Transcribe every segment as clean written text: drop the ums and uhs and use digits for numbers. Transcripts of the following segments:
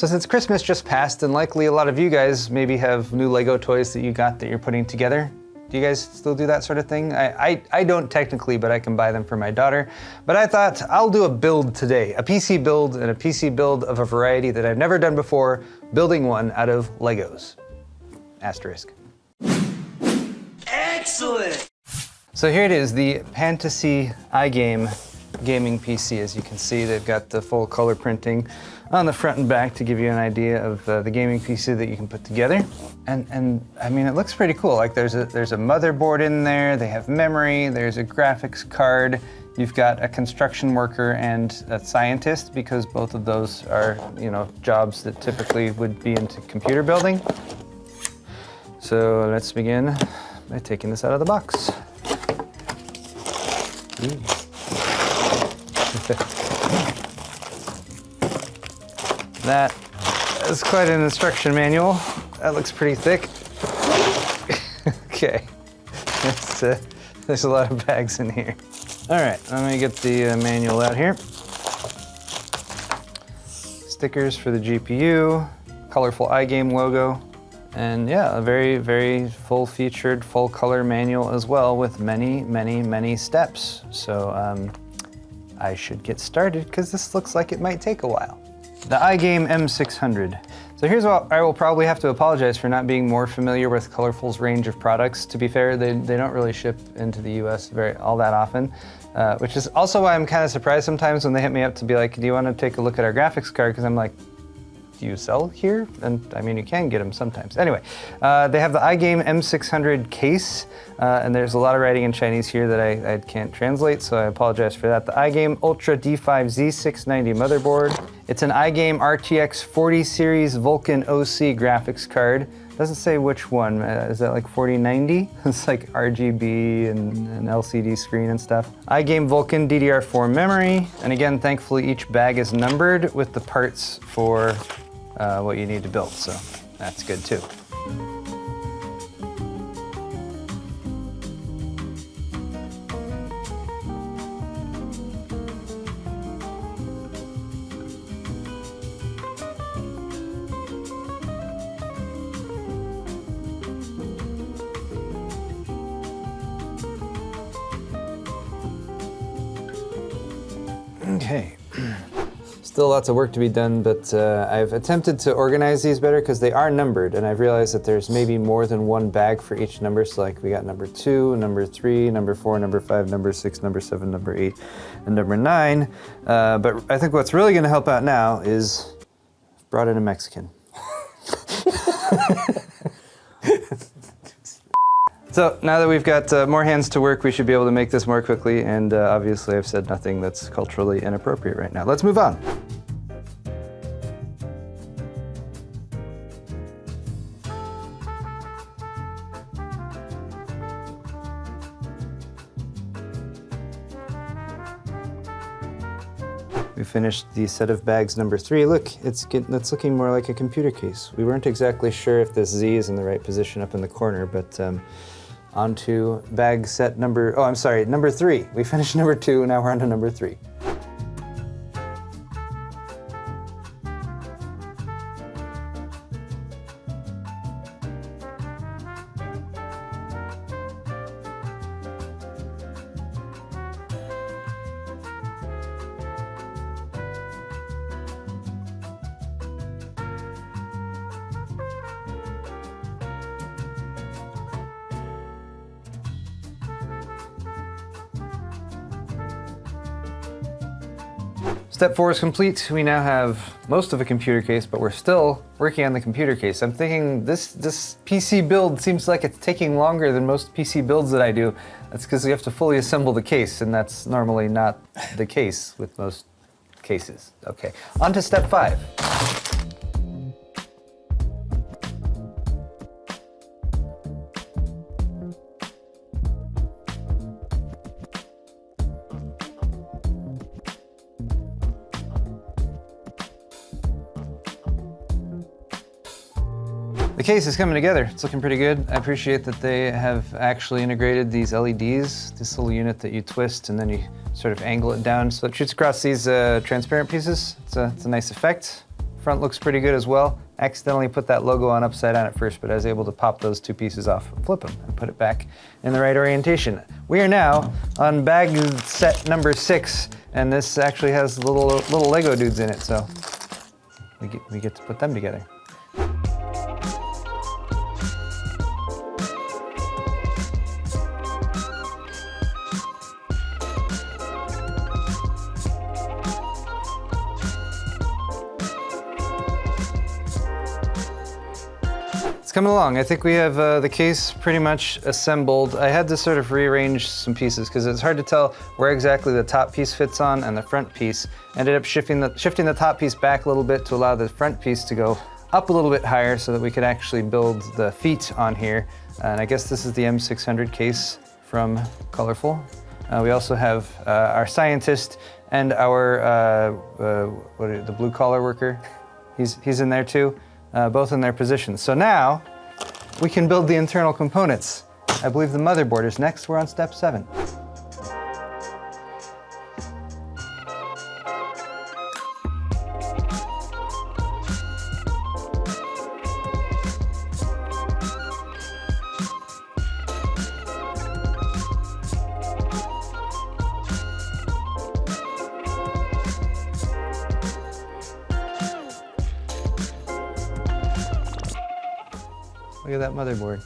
So since Christmas just passed, and likely a lot of you guys maybe have new Lego toys that you got that you're putting together. Do you guys still do that sort of thing? I don't technically, but I can buy them for my daughter. But I thought I'll do a build today, a PC build, and a PC build of a variety that I've never done before, building one out of Legos. Asterisk. Excellent! So here it is, the Pantasy iGame gaming PC. As you can see, they've got the full color printing on the front and back to give you an idea of the gaming PC that you can put together. And I mean, it looks pretty cool. Like there's a motherboard in there, they have memory, there's a graphics card, you've got a construction worker and a scientist, because both of those are, you know, jobs that typically would be into computer building. So let's begin by taking this out of the box. That is quite an instruction manual. That looks pretty thick. Okay, there's a lot of bags in here. All right, let me get the manual out here. Stickers for the GPU, colorful iGame logo, and yeah, a very, very full-featured, full-color manual as well, with many steps. So I should get started, because this looks like it might take a while. The iGame M600. So here's what I will probably have to apologize for not being more familiar with Colorful's range of products. To be fair, they don't really ship into the US all that often, which is also why I'm kind of surprised sometimes when they hit me up to be like, do you want to take a look at our graphics card? Because I'm like, do you sell here? And I mean, you can get them sometimes. Anyway, they have the iGame M600 case, and there's a lot of writing in Chinese here that I can't translate, so I apologize for that. The iGame Ultra D5Z690 motherboard. It's an iGame RTX 40 series Vulcan OC graphics card. Doesn't say which one. Is that like 4090? It's like RGB and an LCD screen and stuff. iGame Vulcan DDR4 memory. And again, thankfully each bag is numbered with the parts for what you need to build, so that's good too. Okay. Still lots of work to be done, but I've attempted to organize these better because they are numbered, and I've realized that there's maybe more than one bag for each number. So like we got number 2, number 3, number 4, number 5, number 6, number 7, number 8, and number 9. But I think what's really going to help out now is I've brought in a Mexican. So now that we've got more hands to work, we should be able to make this more quickly, and obviously I've said nothing that's culturally inappropriate right now. Let's move on. We finished the set of bags number 3. Look, it's looking more like a computer case. We weren't exactly sure if this Z is in the right position up in the corner, but onto bag set number 3. We finished number 2, now we're on to number 3. Step 4 is complete. We now have most of a computer case, but we're still working on the computer case. I'm thinking this PC build seems like it's taking longer than most PC builds that I do. That's because we have to fully assemble the case, and that's normally not the case with most cases. Okay, on to step 5. The case is coming together. It's looking pretty good. I appreciate that they have actually integrated these LEDs, this little unit that you twist and then you sort of angle it down so it shoots across these transparent pieces. It's a nice effect. Front looks pretty good as well. Accidentally put that logo on upside down at first, but I was able to pop those two pieces off, flip them, and put it back in the right orientation. We are now on bag set number 6, and this actually has little Lego dudes in it, so we get to put them together. It's coming along. I think we have the case pretty much assembled. I had to sort of rearrange some pieces because it's hard to tell where exactly the top piece fits on and the front piece. Ended up shifting the top piece back a little bit to allow the front piece to go up a little bit higher so that we could actually build the feet on here. And I guess this is the M600 case from Colorful. We also have our scientist and our the blue collar worker. He's in there too. Both in their positions. So now we can build the internal components. I believe the motherboard is next. We're on step 7. Look at that motherboard.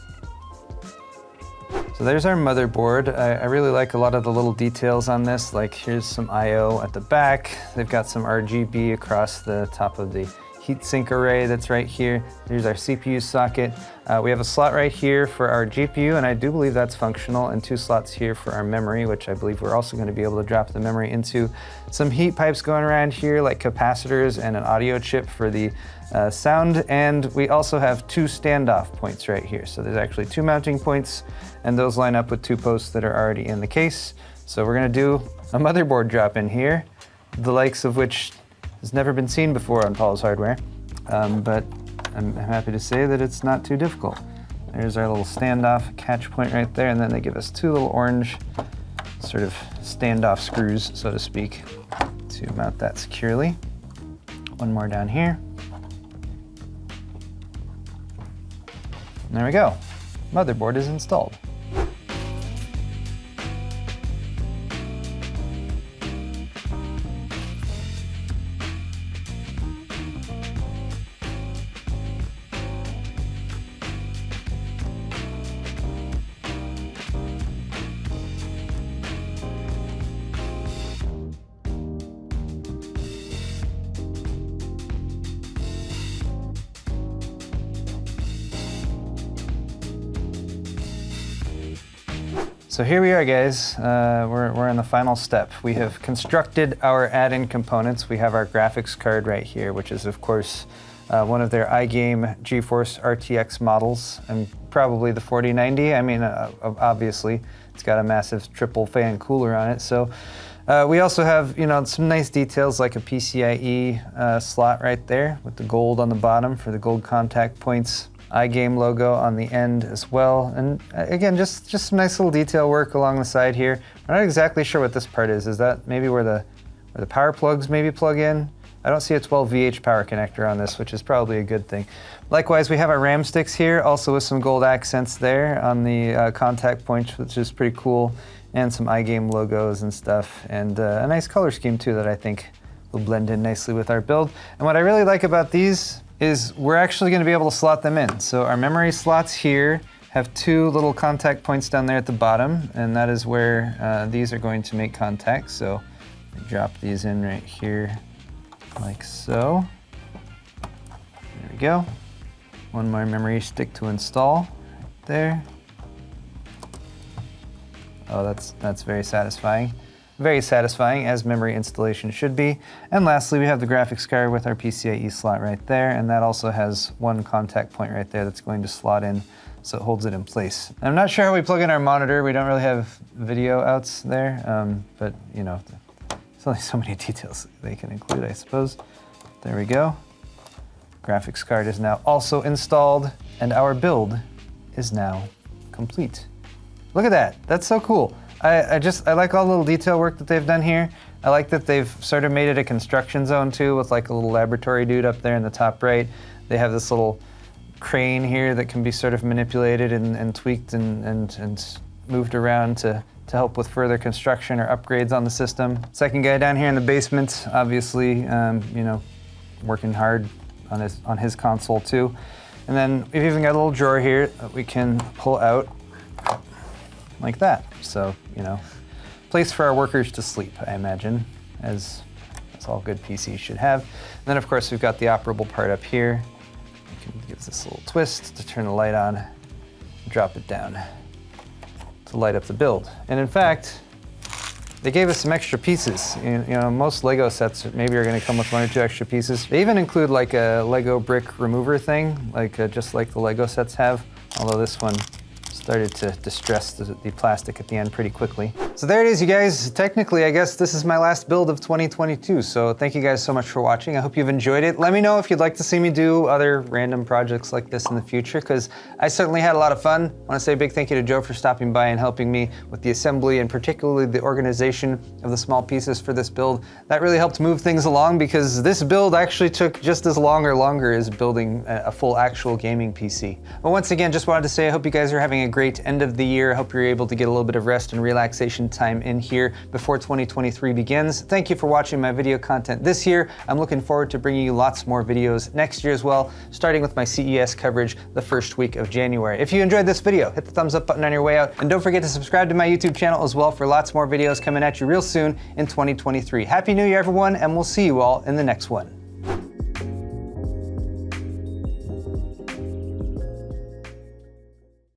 So there's our motherboard. I really like a lot of the little details on this, like here's some I/O at the back. They've got some RGB across the top of the heatsink array that's right here. Here's our CPU socket. We have a slot right here for our GPU, and I do believe that's functional, and 2 slots here for our memory, which I believe we're also going to be able to drop the memory into. Some heat pipes going around here, like capacitors and an audio chip for the sound, and we also have 2 standoff points right here. So there's actually 2 mounting points, and those line up with 2 posts that are already in the case. So we're going to do a motherboard drop in here, the likes of which has never been seen before on Paul's Hardware, but I'm happy to say that it's not too difficult. There's our little standoff catch point right there, and then they give us 2 little orange sort of standoff screws, so to speak, to mount that securely. 1 more down here. And there we go. Motherboard is installed. So here we are, guys. We're in the final step. We have constructed our add-in components. We have our graphics card right here, which is, of course, one of their iGame GeForce RTX models, and probably the 4090. I mean, obviously, it's got a massive triple fan cooler on it. So we also have, some nice details like a PCIe slot right there with the gold on the bottom for the gold contact points. iGame logo on the end as well. And again, just some nice little detail work along the side here. I'm not exactly sure what this part is. Is that maybe where the power plugs maybe plug in? I don't see a 12VH power connector on this, which is probably a good thing. Likewise, we have our RAM sticks here, also with some gold accents there on the contact points, which is pretty cool, and some iGame logos and stuff, and a nice color scheme too that I think will blend in nicely with our build. And what I really like about these is we're actually going to be able to slot them in. So our memory slots here have 2 little contact points down there at the bottom, and that is where these are going to make contact. So drop these in right here like so. There we go. 1 more memory stick to install right there. Oh, that's very satisfying. Very satisfying, as memory installation should be. And lastly, we have the graphics card with our PCIe slot right there, and that also has 1 contact point right there that's going to slot in, so it holds it in place. I'm not sure how we plug in our monitor. We don't really have video outs there, but there's only so many details they can include, I suppose. There we go. Graphics card is now also installed, and our build is now complete. Look at that, that's so cool. I like all the little detail work that they've done here. I like that they've sort of made it a construction zone too, with like a little laboratory dude up there in the top right. They have this little crane here that can be sort of manipulated and tweaked and moved around to help with further construction or upgrades on the system. Second guy down here in the basement, obviously, you know, working hard on his console too. And then we've even got a little drawer here that we can pull out like that. So, you know, place for our workers to sleep, I imagine, as all good PCs should have. And then of course we've got the operable part up here. You can give this a little twist to turn the light on, drop it down to light up the build. And in fact, they gave us some extra pieces. You know, most Lego sets maybe are going to come with 1 or 2 extra pieces. They even include like a Lego brick remover thing, like just like the Lego sets have, although this one started to distress the plastic at the end pretty quickly. So there it is, you guys. Technically, I guess this is my last build of 2022, so thank you guys so much for watching. I hope you've enjoyed it. Let me know if you'd like to see me do other random projects like this in the future, because I certainly had a lot of fun. I want to say a big thank you to Joe for stopping by and helping me with the assembly and particularly the organization of the small pieces for this build. That really helped move things along, because this build actually took just as long or longer as building a full actual gaming PC. But once again, just wanted to say I hope you guys are having a great end of the year. I hope you're able to get a little bit of rest and relaxation time in here before 2023 begins. Thank you for watching my video content this year. I'm looking forward to bringing you lots more videos next year as well, starting with my CES coverage the first week of January. If you enjoyed this video, hit the thumbs up button on your way out, and don't forget to subscribe to my YouTube channel as well for lots more videos coming at you real soon in 2023. Happy New Year, everyone, and we'll see you all in the next one.